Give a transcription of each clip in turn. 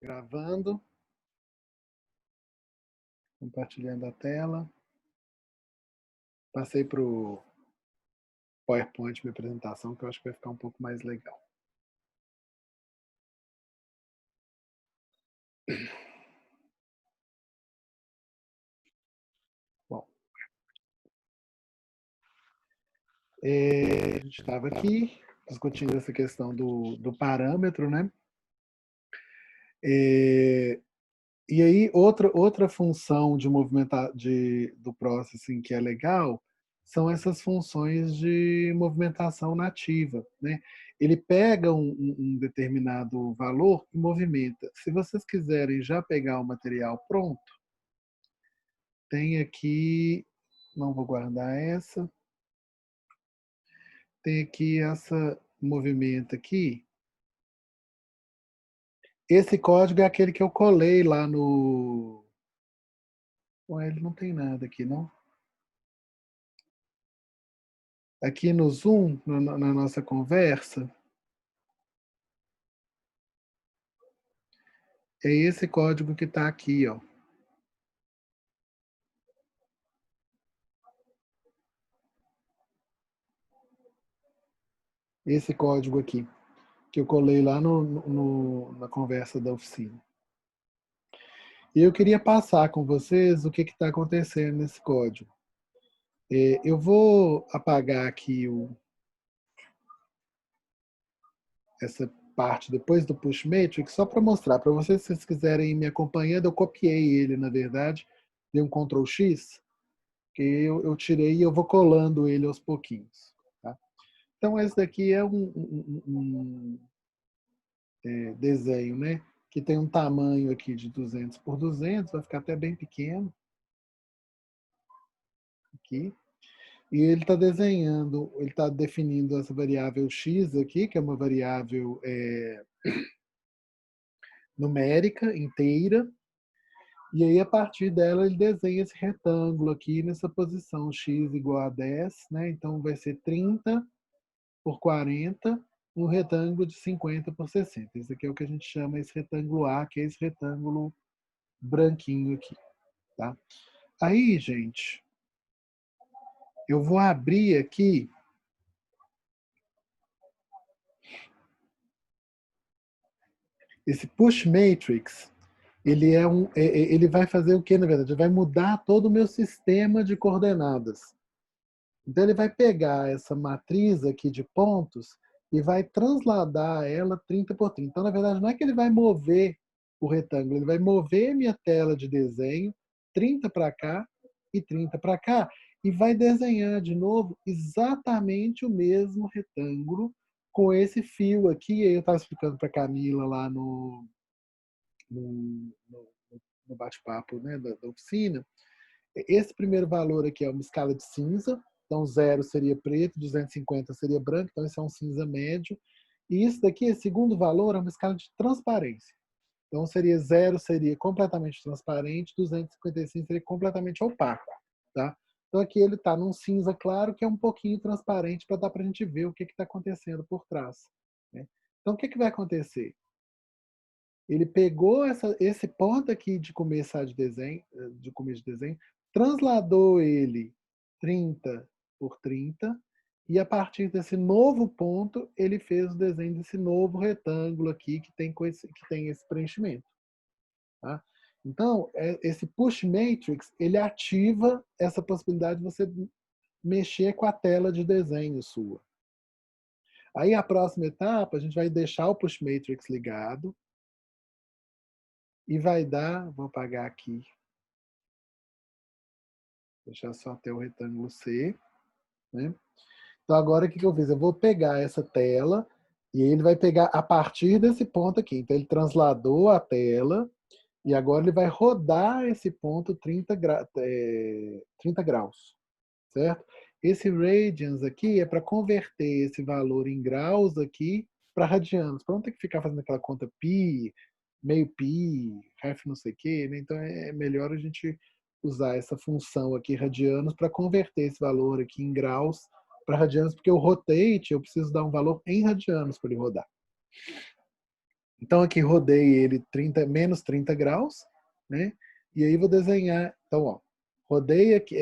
Gravando, compartilhando a tela. Passei para o PowerPoint, minha apresentação, que eu acho que vai ficar um pouco mais legal. Bom, a gente estava aqui discutindo essa questão do parâmetro, né? E aí, outra função de movimentar do processing que é legal são essas funções de movimentação nativa, né? Ele pega um determinado valor e movimenta. Se vocês quiserem já pegar o material pronto, tem aqui, não vou guardar essa, tem aqui essa movimento aqui. Esse código é aquele que eu colei lá no... Bom, ele não tem nada aqui, não? Aqui no Zoom, na nossa conversa, é esse código que está aqui, ó. Esse código aqui, que eu colei lá na conversa da oficina. E eu queria passar com vocês o que está acontecendo nesse código. Eu vou apagar aqui essa parte depois do push matrix, só para mostrar para vocês, se vocês quiserem ir me acompanhando, eu copiei ele, na verdade, dei um Ctrl X, que eu tirei e eu vou colando ele aos pouquinhos. Tá? Então, esse daqui é um desenho, né? Que tem um tamanho aqui de 200 por 200, vai ficar até bem pequeno. Aqui. E ele está desenhando, ele está definindo essa variável x aqui, que é uma variável numérica, inteira, e aí a partir dela ele desenha esse retângulo aqui nessa posição x igual a 10, né? Então vai ser 30 por 40, um retângulo de 50 por 60. Esse aqui é o que a gente chama esse retângulo A, que é esse retângulo branquinho aqui, tá? Aí, gente, eu vou abrir aqui esse push matrix. Ele vai fazer o que, na verdade? Ele vai mudar todo o meu sistema de coordenadas. Então, ele vai pegar essa matriz aqui de pontos e vai transladar ela 30 por 30. Então, na verdade, não é que ele vai mover o retângulo, ele vai mover minha tela de desenho 30 para cá e 30 para cá e vai desenhar de novo exatamente o mesmo retângulo com esse fio aqui. Eu estava explicando para a Camila lá no, no, no bate-papo, né, da oficina. Esse primeiro valor aqui é uma escala de cinza, então 0 seria preto, 250 seria branco, então esse é um cinza médio. E isso daqui, esse segundo valor, é uma escala de transparência. Então seria 0 seria completamente transparente, 255 seria completamente opaco. Tá? Então aqui ele está num cinza claro que é um pouquinho transparente para dar para a gente ver o que está acontecendo por trás. Né? Então o que vai acontecer? Ele pegou esse ponto aqui de começar de começo de desenho, transladou ele 30 por 30, e a partir desse novo ponto, ele fez o desenho desse novo retângulo aqui que tem esse preenchimento. Tá? Então, esse push matrix, ele ativa essa possibilidade de você mexer com a tela de desenho sua. Aí a próxima etapa, a gente vai deixar o push matrix ligado, e vai dar, vou apagar aqui, deixar só até o retângulo C. Né? Então agora o que eu fiz? Eu vou pegar essa tela e ele vai pegar a partir desse ponto aqui. Então ele transladou a tela e agora ele vai rodar esse ponto 30 graus. Certo? Esse radians aqui é para converter esse valor em graus aqui para radianos, para não ter que ficar fazendo aquela conta pi, meio pi, ref não sei o quê, né? Então é melhor a gente usar essa função aqui, radianos, para converter esse valor aqui em graus para radianos, porque o rotate eu preciso dar um valor em radianos para ele rodar. Então aqui rodei ele 30, menos 30 graus, né? E aí vou desenhar, então ó, rodei aqui,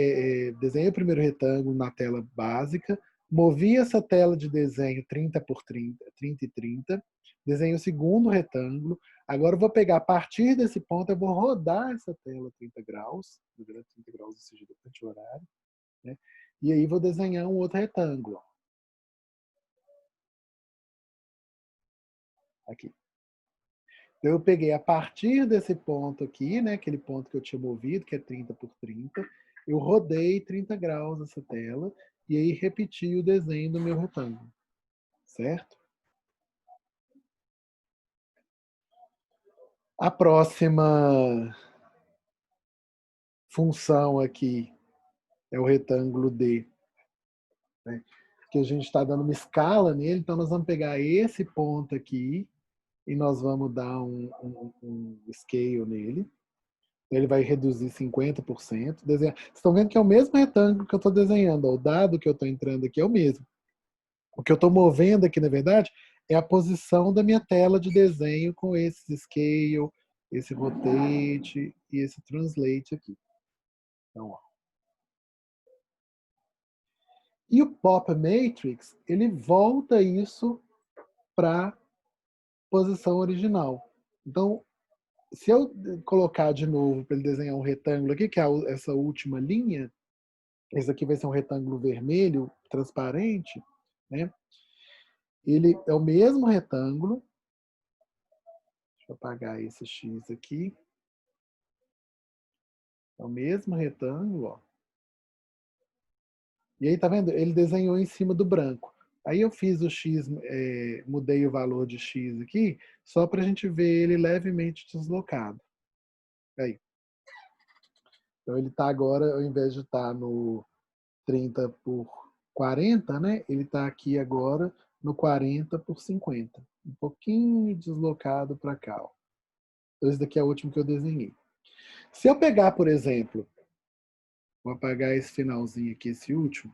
desenhei o primeiro retângulo na tela básica, movi essa tela de desenho 30 por 30, 30 e 30, desenhei o segundo retângulo, agora eu vou pegar a partir desse ponto, eu vou rodar essa tela 30 graus, 30 graus ou seja, anti-horário, né? E aí vou desenhar um outro retângulo, aqui. Então, eu peguei a partir desse ponto aqui, né, aquele ponto que eu tinha movido, que é 30 por 30, eu rodei 30 graus essa tela e aí repeti o desenho do meu retângulo, certo? A próxima função aqui é o retângulo D, né, que a gente está dando uma escala nele, então nós vamos pegar esse ponto aqui e nós vamos dar um scale nele. Ele vai reduzir 50%. Vocês estão vendo que é o mesmo retângulo que eu estou desenhando. O dado que eu estou entrando aqui é o mesmo. O que eu estou movendo aqui, na verdade, é a posição da minha tela de desenho com esse scale, esse rotate e esse translate aqui. Então, ó. E o Pop Matrix, ele volta isso para a posição original. Então, se eu colocar de novo para ele desenhar um retângulo aqui, que é essa última linha, esse aqui vai ser um retângulo vermelho, transparente, né? Ele é o mesmo retângulo. Deixa eu apagar esse X aqui. É o mesmo retângulo, ó. E aí, tá vendo? Ele desenhou em cima do branco. Aí eu fiz o X, mudei o valor de X aqui, só para a gente ver ele levemente deslocado. Aí. Então ele está agora, ao invés de estar no 30 por 40, né? Ele está aqui agora no 40 por 50. Um pouquinho deslocado para cá. Ó. Então, esse daqui é o último que eu desenhei. Se eu pegar, por exemplo, vou apagar esse finalzinho aqui, esse último.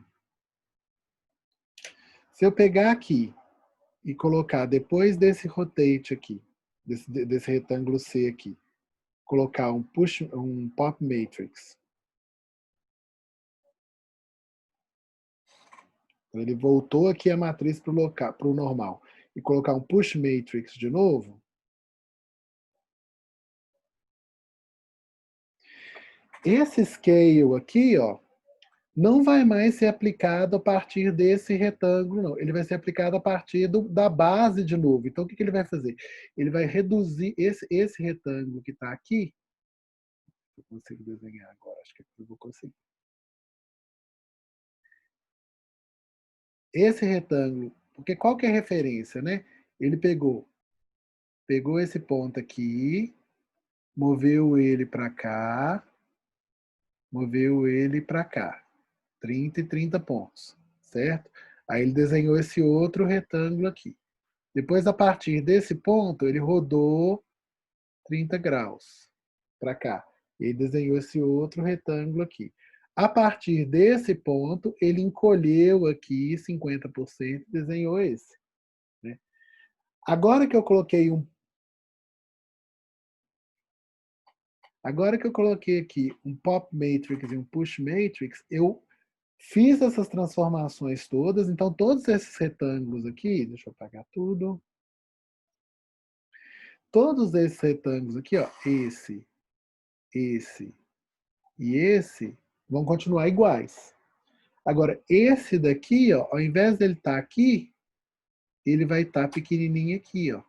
Se eu pegar aqui e colocar depois desse rotate aqui, desse retângulo C aqui, colocar um pop matrix. Então, ele voltou aqui a matriz para o normal. E colocar um push matrix de novo. Esse scale aqui, ó, não vai mais ser aplicado a partir desse retângulo, não. Ele vai ser aplicado a partir da base de novo. Então, o que ele vai fazer? Ele vai reduzir esse retângulo que está aqui. Eu consigo desenhar agora, acho que eu vou conseguir. Esse retângulo, porque qual que é a referência, né? Ele pegou esse ponto aqui, moveu ele para cá, moveu ele para cá. 30 e 30 pontos, certo? Aí ele desenhou esse outro retângulo aqui. Depois, a partir desse ponto, ele rodou 30 graus para cá. E ele desenhou esse outro retângulo aqui. A partir desse ponto, ele encolheu aqui 50% e desenhou esse. Né? Agora que eu coloquei aqui um pop matrix e um push matrix, eu fiz essas transformações todas. Então, todos esses retângulos aqui, deixa eu apagar tudo. Todos esses retângulos aqui, ó, esse e esse, vão continuar iguais. Agora, esse daqui, ó, ao invés dele estar aqui, ele vai estar pequenininho aqui, ó.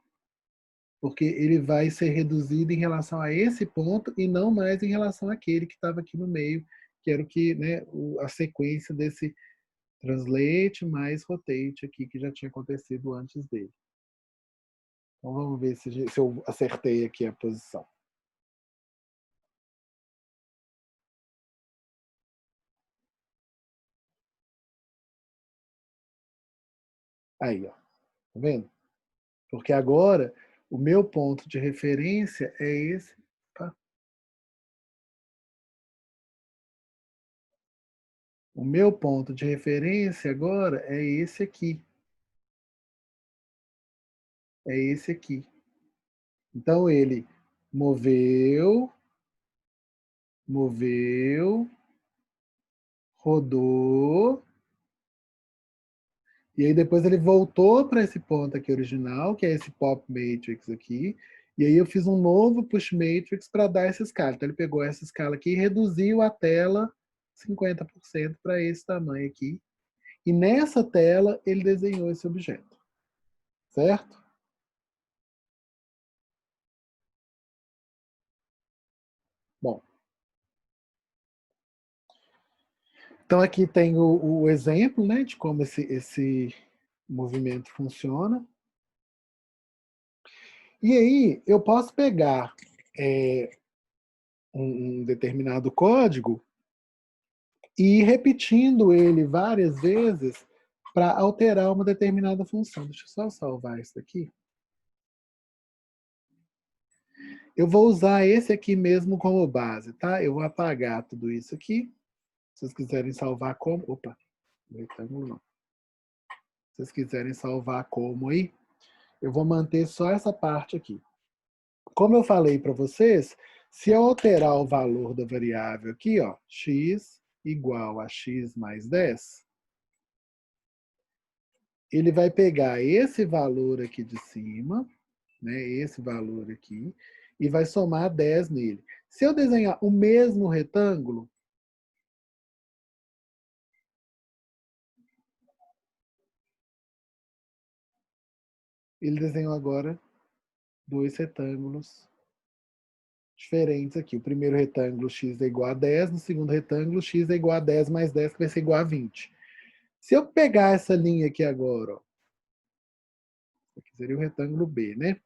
Porque ele vai ser reduzido em relação a esse ponto e não mais em relação àquele que estava aqui no meio, que era o que, né, a sequência desse translate mais rotate aqui que já tinha acontecido antes dele. Então vamos ver se eu acertei aqui a posição. Aí, ó. Tá vendo? Porque agora o meu ponto de referência é esse. Tá? O meu ponto de referência agora é esse aqui. É esse aqui. Então, ele moveu, rodou, e aí depois ele voltou para esse ponto aqui original, que é esse pop matrix aqui, e aí eu fiz um novo push matrix para dar essa escala. Então ele pegou essa escala aqui e reduziu a tela 50% para esse tamanho aqui. E nessa tela ele desenhou esse objeto. Certo? Bom. Então aqui tem o exemplo, né, de como esse movimento funciona. E aí eu posso pegar um determinado código e ir repetindo ele várias vezes para alterar uma determinada função. Deixa eu só salvar isso aqui. Eu vou usar esse aqui mesmo como base, tá? Eu vou apagar tudo isso aqui. Se vocês quiserem salvar como... Opa, retângulo não. Se vocês quiserem salvar como aí, eu vou manter só essa parte aqui. Como eu falei para vocês, se eu alterar o valor da variável aqui, ó, x igual a x mais 10, ele vai pegar esse valor aqui de cima, né, esse valor aqui, e vai somar 10 nele. Se eu desenhar o mesmo retângulo, ele desenhou agora dois retângulos diferentes aqui. O primeiro retângulo x é igual a 10, no segundo retângulo x é igual a 10 mais 10, que vai ser igual a 20. Se eu pegar essa linha aqui agora, ó, aqui seria o retângulo B, né?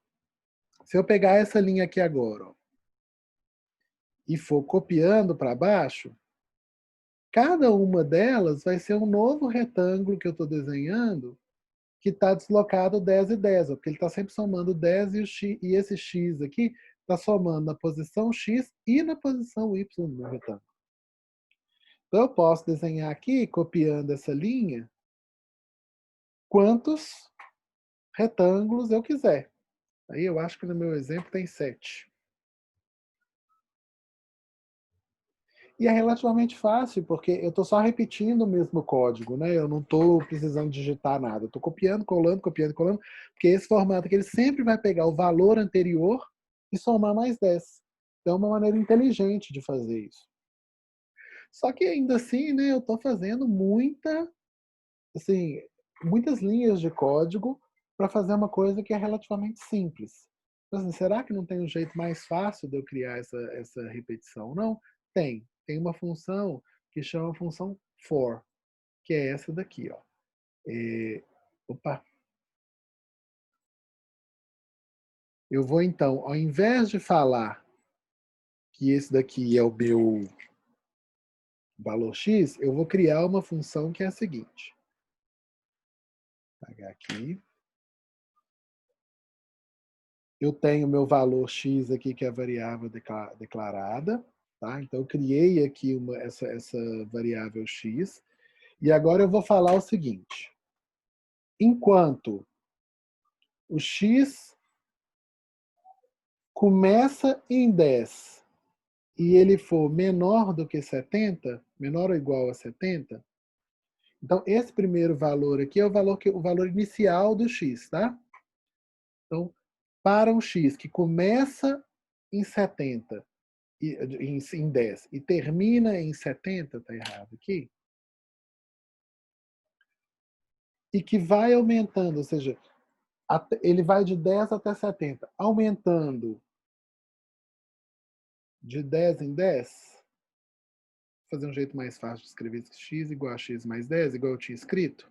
Se eu pegar essa linha aqui agora, ó, e for copiando para baixo, cada uma delas vai ser um novo retângulo que eu estou desenhando que está deslocado 10 e 10, ó, porque ele está sempre somando 10 e, o x, e esse x aqui está somando na posição x e na posição y do meu retângulo. Então eu posso desenhar aqui, copiando essa linha, quantos retângulos eu quiser. Aí eu acho que no meu exemplo tem 7. E é relativamente fácil, porque eu estou só repetindo o mesmo código, né? Eu não estou precisando digitar nada. Eu estou copiando, colando, porque esse formato aqui ele sempre vai pegar o valor anterior e somar mais 10. Então é uma maneira inteligente de fazer isso. Só que ainda assim, né, eu estou fazendo assim, muitas linhas de código para fazer uma coisa que é relativamente simples. Então, assim, será que não tem um jeito mais fácil de eu criar essa repetição? Não, tem. Tem uma função que chama função for, que é essa daqui, ó. Opa! Eu vou então, ao invés de falar que esse daqui é o meu valor x, eu vou criar uma função que é a seguinte. Vou apagar aqui. Eu tenho meu valor x aqui, que é a variável declarada. Tá? Então, eu criei aqui essa variável x. E agora eu vou falar o seguinte. Enquanto o x começa em 10 e ele for menor do que 70, menor ou igual a 70, então esse primeiro valor aqui é o valor inicial do x, tá? Então, para um x que começa em 70, em 10 e termina em 70, tá errado aqui, e que vai aumentando, ou seja, ele vai de 10 até 70, aumentando de 10 em 10, vou fazer um jeito mais fácil de escrever x igual a x mais 10, igual eu tinha escrito.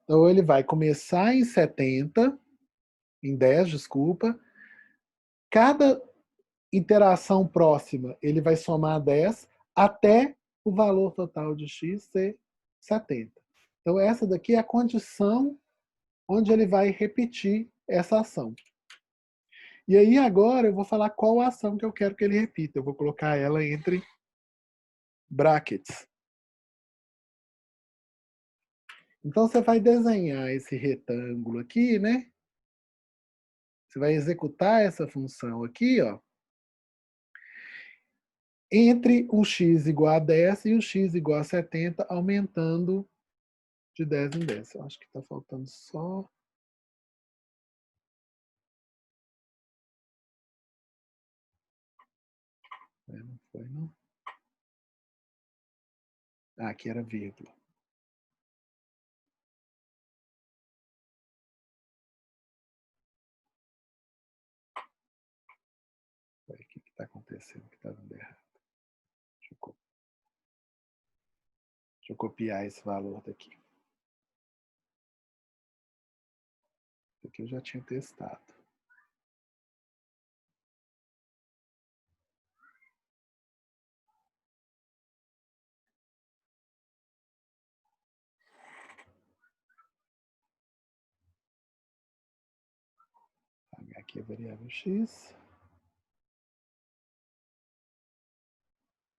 Então ele vai começar em 70, em 10, desculpa. Cada interação próxima, ele vai somar 10 até o valor total de x ser 70. Então essa daqui é a condição onde ele vai repetir essa ação. E aí agora eu vou falar qual a ação que eu quero que ele repita. Eu vou colocar ela entre brackets. Então você vai desenhar esse retângulo aqui, né? Você vai executar essa função aqui, ó, entre o x igual a 10 e o x igual a 70, aumentando de 10 em 10. Eu acho que está faltando só... Não foi, não? Ah, aqui era vírgula. O que está acontecendo que está dando errado? Deixa eu copiar esse valor daqui. Isso aqui eu já tinha testado. Aqui é a variável x.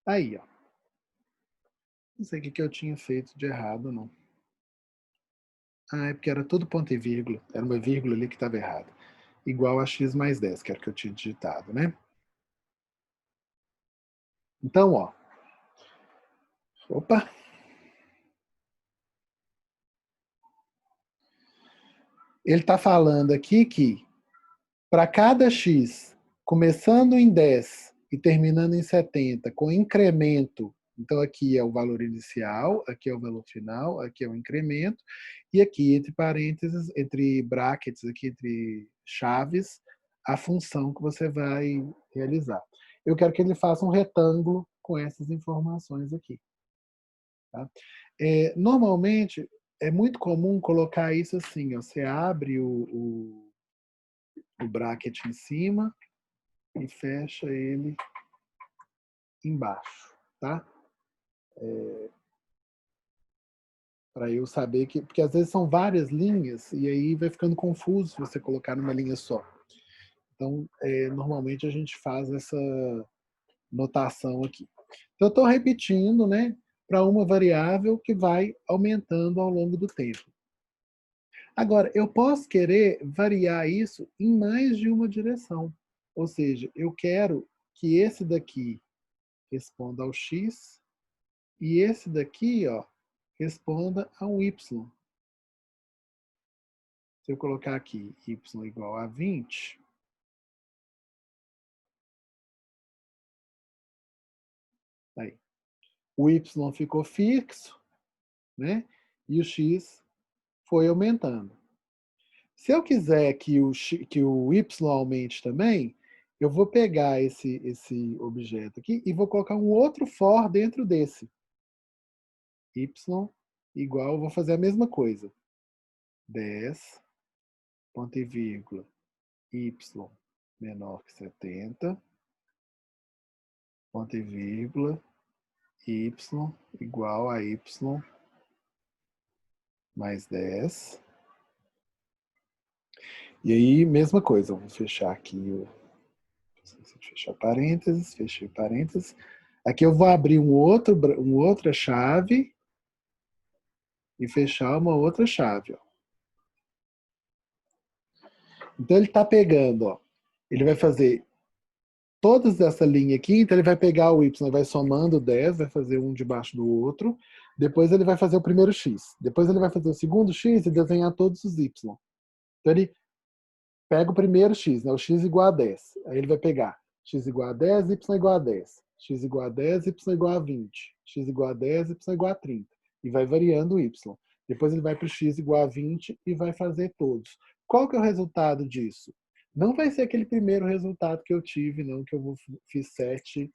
Aí, ó. Não sei o que eu tinha feito de errado, não. Ah, é porque era tudo ponto e vírgula. Era uma vírgula ali que estava errada. Igual a x mais 10, que era o que eu tinha digitado, né? Então, ó. Opa! Ele está falando aqui que para cada x, começando em 10 e terminando em 70, com incremento, então aqui é o valor inicial, aqui é o valor final, aqui é o incremento, e aqui entre parênteses, entre brackets, aqui entre chaves, a função que você vai realizar. Eu quero que ele faça um retângulo com essas informações aqui. Tá? Normalmente, é muito comum colocar isso assim, ó, você abre o bracket em cima e fecha ele embaixo, tá? Para eu saber que... Porque às vezes são várias linhas e aí vai ficando confuso se você colocar numa linha só. Então, normalmente a gente faz essa notação aqui. Então, eu estou repetindo, né, para uma variável que vai aumentando ao longo do tempo. Agora, eu posso querer variar isso em mais de uma direção. Ou seja, eu quero que esse daqui responda ao x e esse daqui, ó, responda ao y. Se eu colocar aqui y igual a 20, aí, o y ficou fixo, né? E o x foi aumentando. Se eu quiser que o y aumente também, eu vou pegar esse objeto aqui e vou colocar um outro for dentro desse. Y igual, vou fazer a mesma coisa. 10, ponto e vírgula, y menor que 70, ponto e vírgula, y igual a y mais 10. E aí, mesma coisa, eu vou fechar aqui, fechar parênteses, fechei parênteses. Aqui eu vou abrir uma outra chave e fechar uma outra chave. Ó. Então ele está pegando, ó, ele vai fazer todas essa linha aqui, então ele vai pegar o y, vai somando 10, vai fazer um debaixo do outro, depois ele vai fazer o primeiro x, depois ele vai fazer o segundo x e desenhar todos os y. Então ele pega o primeiro x, né, o x igual a 10, aí ele vai pegar x igual a 10, y igual a 10, x igual a 10, y igual a 20, x igual a 10, y igual a 30, e vai variando o y. Depois ele vai para o x igual a 20 e vai fazer todos. Qual que é o resultado disso? Não vai ser aquele primeiro resultado que eu tive, não, que eu fiz 7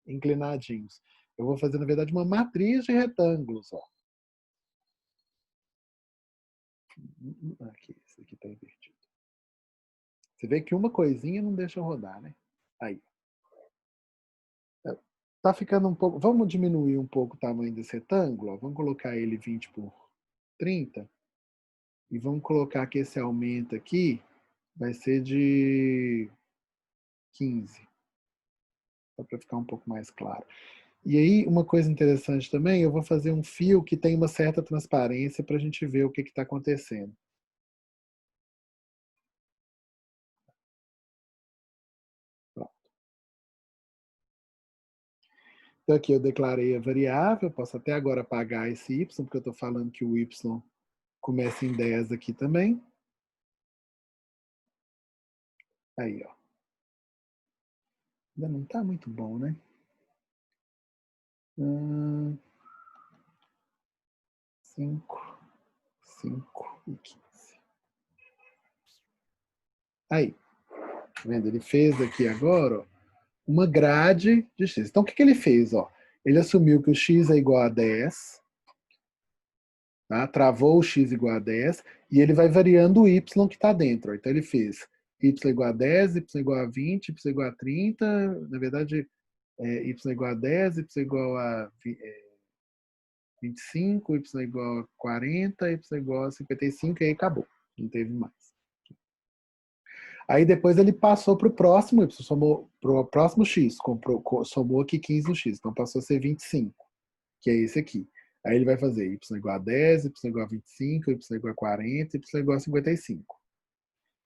inclinadinhos. Eu vou fazer, na verdade, uma matriz de retângulos. Ó. Aqui, esse aqui está invertido. Você vê que uma coisinha não deixa rodar, né? Aí. Tá ficando um pouco... Vamos diminuir um pouco o tamanho desse retângulo. Ó. Vamos colocar ele 20 por 30. E vamos colocar que esse aumento aqui vai ser de 15. Só para ficar um pouco mais claro. E aí, uma coisa interessante também, eu vou fazer um fio que tem uma certa transparência para a gente ver o que está acontecendo. Então aqui eu declarei a variável, posso até agora apagar esse y, porque eu estou falando que o y começa em 10 aqui também. Aí, ó. Ainda não está muito bom, né? 5, 5 e 15. Aí, tá vendo? Ele fez aqui agora, ó, uma grade de x. Então, o que, que ele fez? Ó? Ele assumiu que o x é igual a 10, tá? Travou o x igual a 10, e ele vai variando o y que está dentro. Ó. Então, ele fez y igual a 10, y igual a 20, y igual a 30, na verdade, y igual a 10, y igual a 25, y igual a 40, y igual a 55, e aí acabou. Não teve mais. Aí depois ele passou para o próximo y, somou para o próximo x, somou aqui 15 no x, então passou a ser 25, que é esse aqui. Aí ele vai fazer y igual a 10, y igual a 25, y igual a 40, y igual a 55.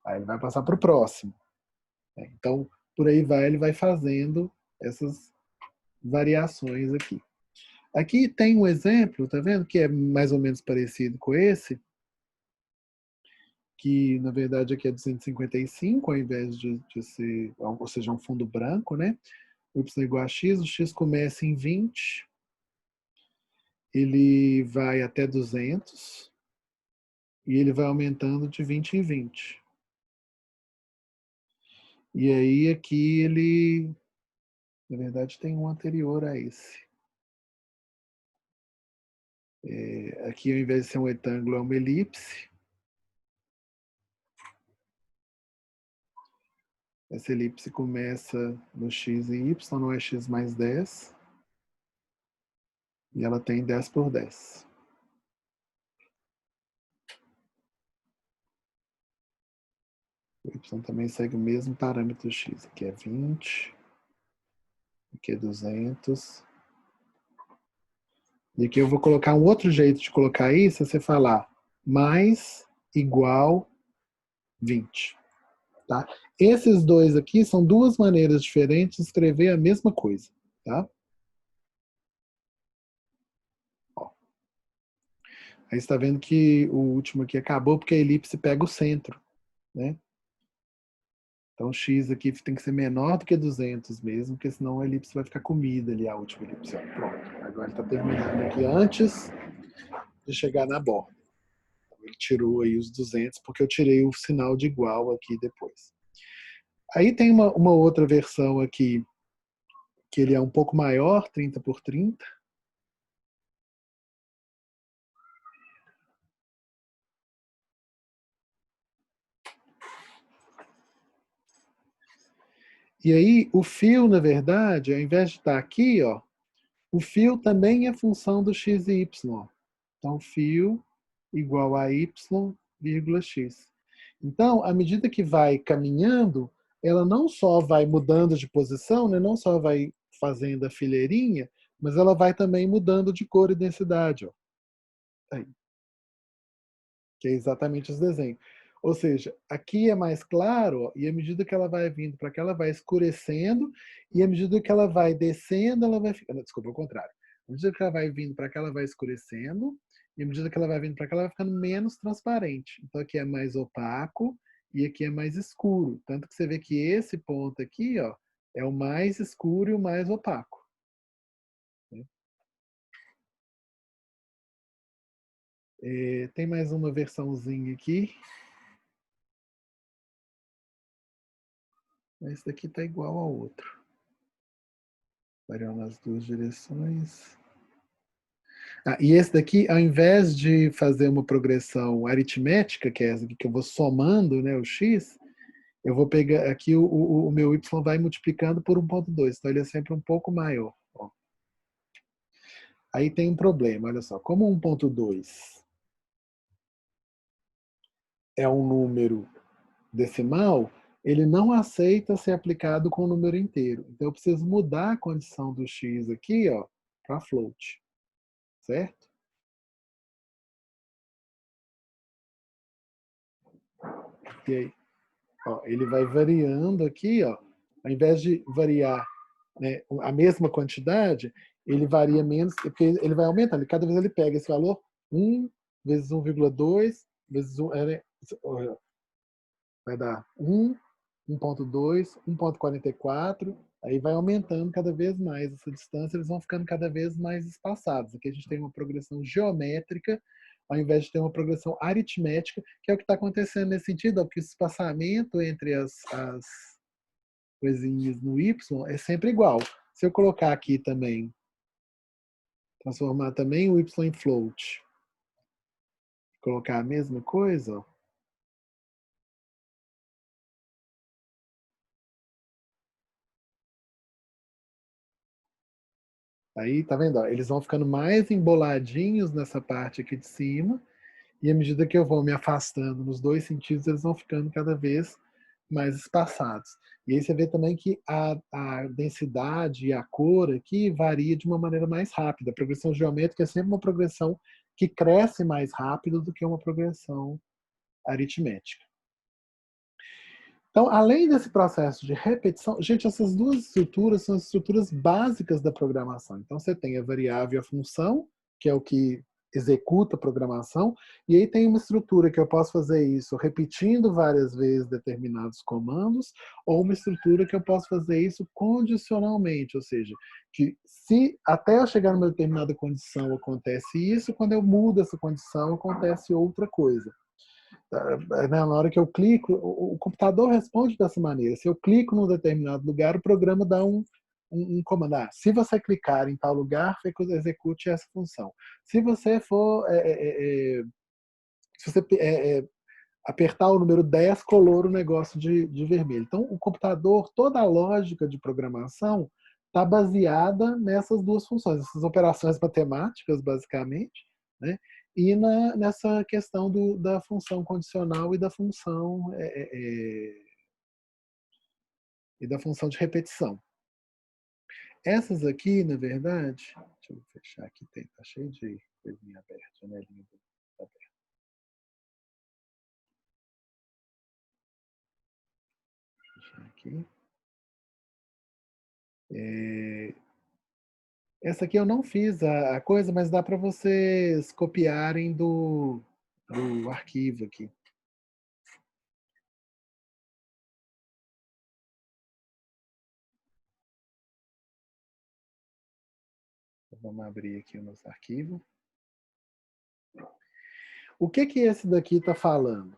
Aí ele vai passar para o próximo. Então, por aí vai, ele vai fazendo essas variações aqui. Aqui tem um exemplo, tá vendo? Que é mais ou menos parecido com esse, que na verdade aqui é 255, ao invés de ser, ou seja, um fundo branco, né? O y igual a x, o x começa em 20, ele vai até 200, e ele vai aumentando de 20 em 20. E aí aqui ele, na verdade, tem um anterior a esse. Aqui, ao invés de ser um retângulo, é uma elipse. Essa elipse começa no x e y, não é x mais 10. E ela tem 10 por 10. O y também segue o mesmo parâmetro x. Aqui é 20. Aqui é 200. E aqui eu vou colocar um outro jeito de colocar isso, é você falar mais igual 20. Tá? Esses dois aqui são duas maneiras diferentes de escrever a mesma coisa. Tá? Ó. Aí você está vendo que o último aqui acabou porque a elipse pega o centro. Né? Então, x aqui tem que ser menor do que 200 mesmo, porque senão a elipse vai ficar comida ali, a última elipse. Ó, pronto. Agora ele está terminando aqui antes de chegar na borda. Ele tirou aí os 200, porque eu tirei o sinal de igual aqui depois. Aí tem uma outra versão aqui, que ele é um pouco maior, 30 por 30. E aí, o fio, na verdade, ao invés de estar aqui, ó, o fio também é função do x e y. Então, fio igual a y, vírgula x. Então, à medida que vai caminhando, ela não só vai mudando de posição, né, não só vai fazendo a fileirinha, mas ela vai também mudando de cor e densidade. Ó. Aí, que é exatamente os desenhos. Ou seja, aqui é mais claro, ó, e à medida que ela vai vindo para cá, ela vai escurecendo, e à medida que ela vai descendo, ela vai ficando. Desculpa, ao contrário. À medida que ela vai vindo para cá, ela vai escurecendo, e à medida que ela vai vindo para cá, ela vai ficando menos transparente. Então aqui é mais opaco e aqui é mais escuro. Tanto que você vê que esse ponto aqui, ó, é o mais escuro e o mais opaco. Tem mais uma versãozinha aqui. Esse daqui está igual ao outro. Variar nas duas direções. E esse daqui, ao invés de fazer uma progressão aritmética, que é essa aqui que eu vou somando, né, o x, eu vou pegar aqui o meu y vai multiplicando por 1,2. Então ele é sempre um pouco maior. Ó. Aí tem um problema, olha só. Como 1,2 é um número decimal, ele não aceita ser aplicado com o número inteiro. Então eu preciso mudar a condição do x aqui, ó, para float. Certo? E aí, ó, ele vai variando aqui, ó, ao invés de variar né, a mesma quantidade, ele varia menos, porque ele vai aumentando. Cada vez ele pega esse valor, 1 vezes 1,2 vezes 1, vai dar 1, 1,2, 1,44, aí vai aumentando cada vez mais essa distância, eles vão ficando cada vez mais espaçados. Aqui a gente tem uma progressão geométrica, ao invés de ter uma progressão aritmética, que é o que está acontecendo nesse sentido, porque o espaçamento entre as coisinhas no y é sempre igual. Se eu colocar aqui também, transformar também o y em float, colocar a mesma coisa, ó, aí, tá vendo? Ó, eles vão ficando mais emboladinhos nessa parte aqui de cima, e à medida que eu vou me afastando nos dois sentidos, eles vão ficando cada vez mais espaçados. E aí você vê também que a densidade e a cor aqui varia de uma maneira mais rápida. A progressão geométrica é sempre uma progressão que cresce mais rápido do que uma progressão aritmética. Então, além desse processo de repetição, gente, essas duas estruturas são as estruturas básicas da programação. Então, você tem a variável e a função, que é o que executa a programação, e aí tem uma estrutura que eu posso fazer isso repetindo várias vezes determinados comandos, ou uma estrutura que eu posso fazer isso condicionalmente, ou seja, que se até eu chegar numa determinada condição acontece isso, quando eu mudo essa condição acontece outra coisa. Na hora que eu clico, o computador responde dessa maneira. Se eu clico num determinado lugar, o programa dá um comando. Se você clicar em tal lugar, execute essa função. Se você for, se você apertar o número 10, color o negócio de vermelho. Então, o computador, toda a lógica de programação está baseada nessas duas funções, essas operações matemáticas, basicamente, né? E nessa questão da função condicional e da função de repetição. Essas aqui, na verdade, deixa eu fechar aqui, tá cheio de coisinha aberta, janelinha aberta. Fechar aqui. Essa aqui eu não fiz a coisa, mas dá para vocês copiarem do arquivo aqui. Vamos abrir aqui o nosso arquivo. O que esse daqui está falando?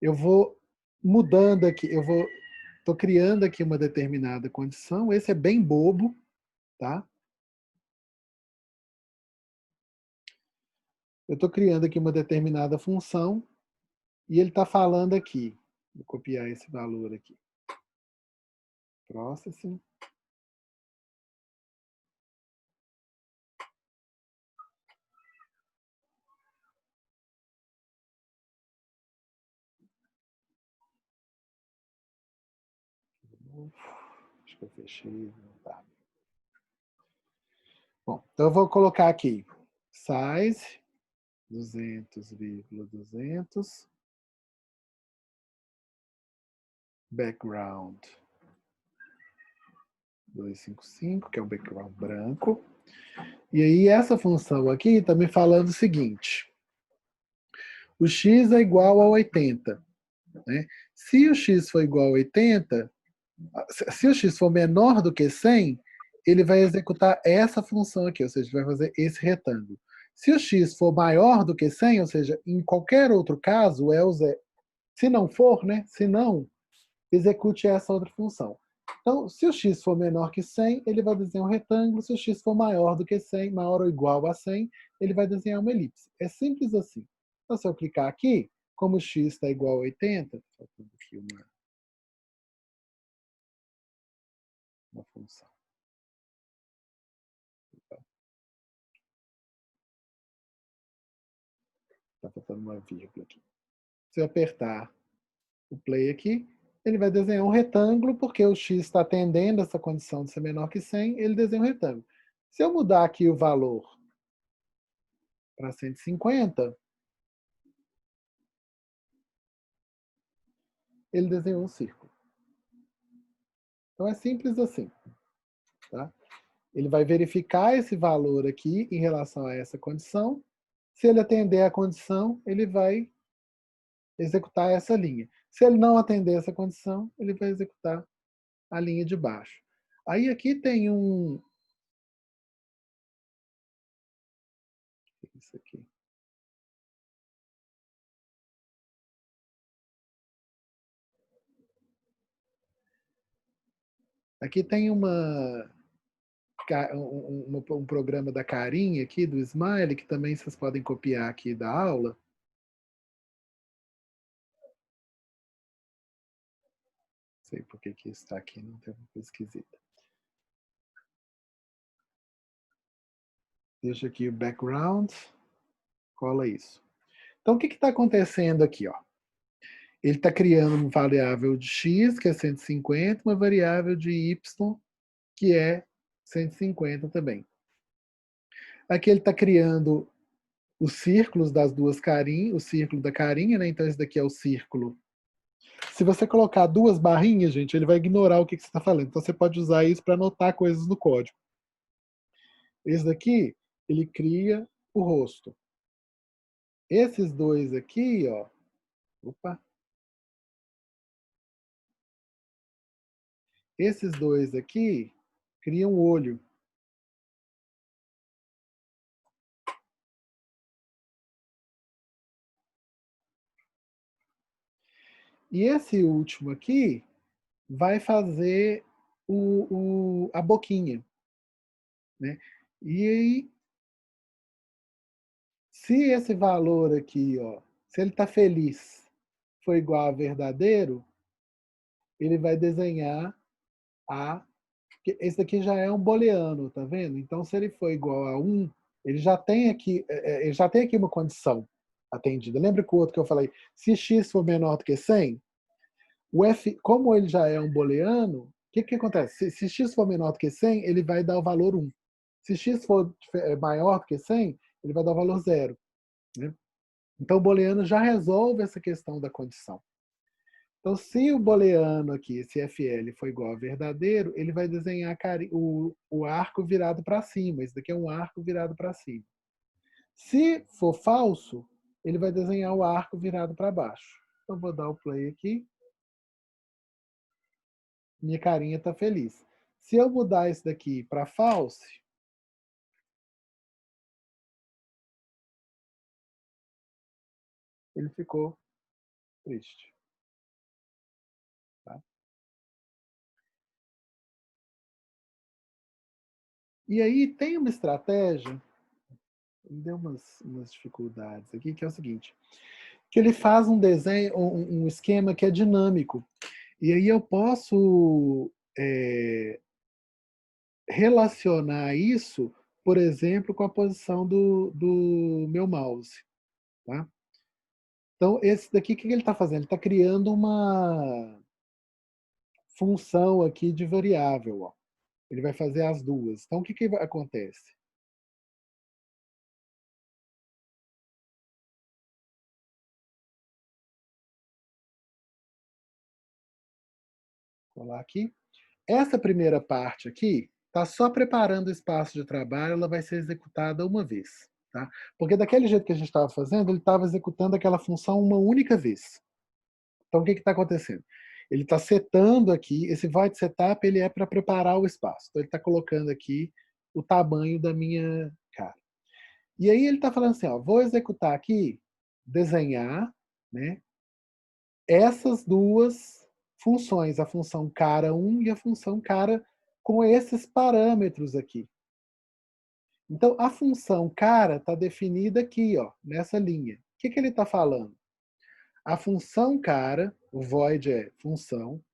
Eu vou mudando aqui, estou criando aqui uma determinada condição. Esse é bem bobo, tá? Eu estou criando aqui uma determinada função e ele está falando aqui. Vou copiar esse valor aqui. Processing. Acho que eu fechei. Não tá. Bom, então eu vou colocar aqui size 200,200 background 255, que é o background branco. E aí essa função aqui está me falando o seguinte: o x é igual a 80. Né? Se o x for igual a 80, se o x for menor do que 100, ele vai executar essa função aqui, ou seja, vai fazer esse retângulo. Se o x for maior do que 100, ou seja, em qualquer outro caso, é o zero. Se não for, né? Se não, execute essa outra função. Então, se o x for menor que 100, ele vai desenhar um retângulo. Se o x for maior do que 100, maior ou igual a 100, ele vai desenhar uma elipse. É simples assim. Então, se eu clicar aqui, como o x está igual a 80, faltando aqui uma função. Está faltando uma vírgula aqui. Se eu apertar o play aqui, ele vai desenhar um retângulo, porque o x está atendendo essa condição de ser menor que 100, ele desenha um retângulo. Se eu mudar aqui o valor para 150, ele desenhou um círculo. Então é simples assim. tá? Ele vai verificar esse valor aqui em relação a essa condição. Se ele atender a condição, ele vai executar essa linha. Se ele não atender essa condição, ele vai executar a linha de baixo. Aí aqui tem isso aqui. Aqui tem um programa da Carinha aqui, do Smile, que também vocês podem copiar aqui da aula. Não sei por que isso está aqui, não tem uma coisa esquisita. Deixa aqui o background, cola isso. Então, o que está acontecendo aqui? Ó? Ele está criando uma variável de x, que é 150, uma variável de y, que é 150 também. Aqui ele está criando os círculos das duas carinhas, o círculo da carinha, né? Então esse daqui é o círculo. Se você colocar duas barrinhas, gente, ele vai ignorar o que você está falando. Então você pode usar isso para anotar coisas no código. Esse daqui, ele cria o rosto. Esses dois aqui, ó. Opa. Esses dois aqui criam o olho. E esse último aqui vai fazer a boquinha. Né? E aí, se esse valor aqui, ó, se ele está feliz, for igual a verdadeiro, ele vai desenhar a... Esse daqui já é um booleano, tá vendo? Então, se ele for igual a 1, ele já tem aqui uma condição atendida. Lembra que o outro que eu falei, se x for menor do que 100, o f, como ele já é um booleano, o que acontece? Se x for menor do que 100, ele vai dar o valor 1. Se x for maior do que 100, ele vai dar o valor 0. Né? Então, o booleano já resolve essa questão da condição. Então, se o booleano aqui, esse FL, for igual a verdadeiro, ele vai desenhar o arco virado para cima. Esse daqui é um arco virado para cima. Se for falso, ele vai desenhar o arco virado para baixo. Então, vou dar o play aqui. Minha carinha está feliz. Se eu mudar isso daqui para false, ele ficou triste. Tá? E aí tem uma estratégia, me deu umas dificuldades aqui, que é o seguinte, que ele faz um desenho, um esquema que é dinâmico. E aí eu posso relacionar isso, por exemplo, com a posição do meu mouse. Tá? Então, esse daqui, o que ele está fazendo? Ele está criando uma função aqui de variável. Ó. Ele vai fazer as duas. Então, o que acontece? Vou lá aqui. Essa primeira parte aqui está só preparando o espaço de trabalho, ela vai ser executada uma vez. Tá? Porque daquele jeito que a gente estava fazendo, ele estava executando aquela função uma única vez. Então, o que está acontecendo? Ele está setando aqui, esse void setup ele é para preparar o espaço. Então, ele está colocando aqui o tamanho da minha cara. E aí ele está falando assim, ó, vou executar aqui, desenhar, né, essas duas funções, a função cara 1 e a função cara com esses parâmetros aqui. Então, a função cara está definida aqui, ó, nessa linha. O que ele está falando? A função cara, o void é função,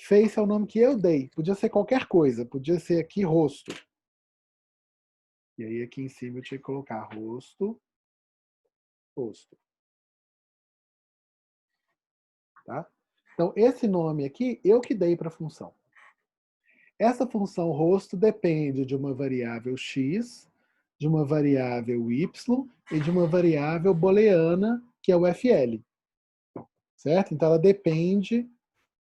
face é o nome que eu dei. Podia ser qualquer coisa, podia ser aqui rosto. E aí aqui em cima eu tinha que colocar rosto, rosto. Tá? Então, esse nome aqui, eu que dei para a função. Essa função rosto depende de uma variável x, de uma variável y e de uma variável booleana, que é o FL. Certo? Então, ela depende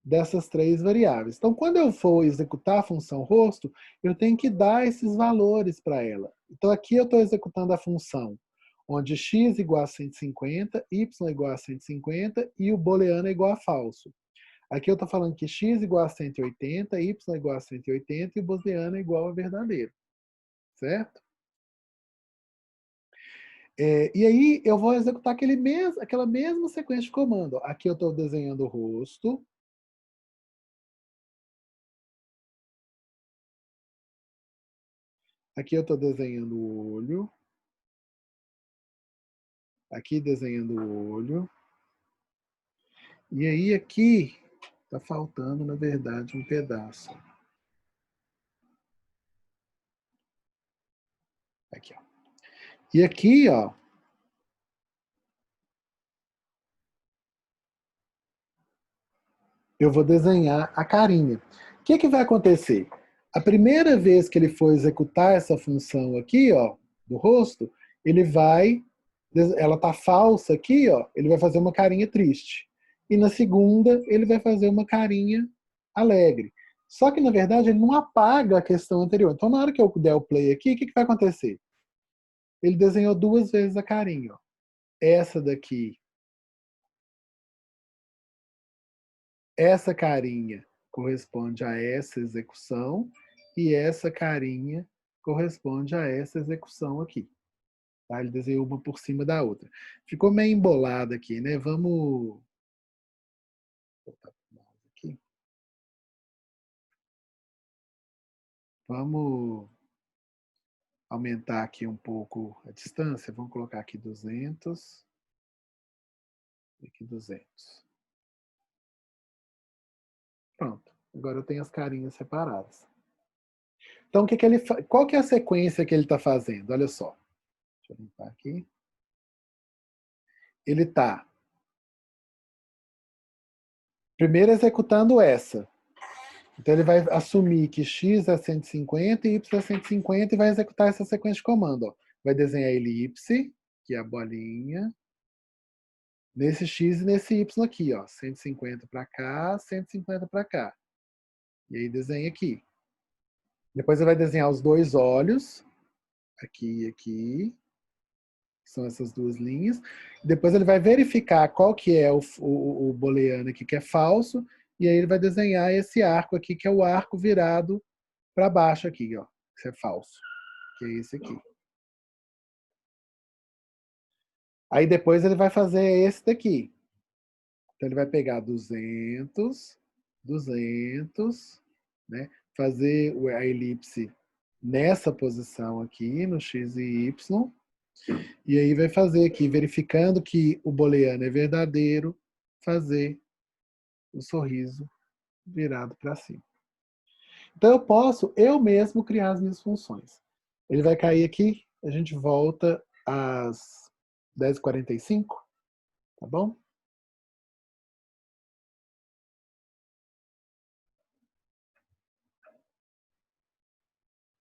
dessas três variáveis. Então, quando eu for executar a função rosto, eu tenho que dar esses valores para ela. Então, aqui eu estou executando a função onde x igual a 150, y igual a 150 e o booleano é igual a falso. Aqui eu estou falando que x igual a 180, y igual a 180 e o booleano é igual a verdadeiro. Certo? E aí eu vou executar aquela mesma sequência de comando. Aqui eu estou desenhando o rosto. Aqui eu estou desenhando o olho. Aqui desenhando o olho. E aí aqui está faltando, na verdade, um pedaço. Aqui, ó. E aqui, ó, eu vou desenhar a carinha. O que vai acontecer? A primeira vez que ele for executar essa função aqui, ó, do rosto, ele vai, ela tá falsa aqui, ó, ele vai fazer uma carinha triste. E na segunda, ele vai fazer uma carinha alegre. Só que, na verdade, ele não apaga a questão anterior. Então, na hora que eu der o play aqui, o que vai acontecer? Ele desenhou duas vezes a carinha, ó. Essa daqui, essa carinha corresponde a essa execução e essa carinha corresponde a essa execução aqui. Tá? Ele desenhou uma por cima da outra. Ficou meio embolado aqui, né? Vamos voltar aqui. Vamos aumentar aqui um pouco a distância. Vamos colocar aqui 200 e aqui 200. Pronto. Agora eu tenho as carinhas separadas. Então, qual que é a sequência que ele está fazendo? Olha só. Deixa eu limpar aqui. Ele está primeiro executando essa. Então, ele vai assumir que x é 150 e y é 150 e vai executar essa sequência de comando. Ó. Vai desenhar a elipse, que é a bolinha, nesse x e nesse y aqui. Ó. 150 para cá, 150 para cá. E aí desenha aqui. Depois ele vai desenhar os dois olhos, aqui e aqui. São essas duas linhas. Depois ele vai verificar qual que é o booleano aqui, que é falso, e aí ele vai desenhar esse arco aqui, que é o arco virado para baixo aqui, ó, que é falso, que é esse aqui. Aí depois ele vai fazer esse daqui. Então ele vai pegar 200, 200, né? Fazer a elipse nessa posição aqui, no x e y, e aí vai fazer aqui, verificando que o booleano é verdadeiro, fazer o sorriso virado para cima. Então eu posso, eu mesmo, criar as minhas funções. Ele vai cair aqui, a gente volta às 10h45, tá bom?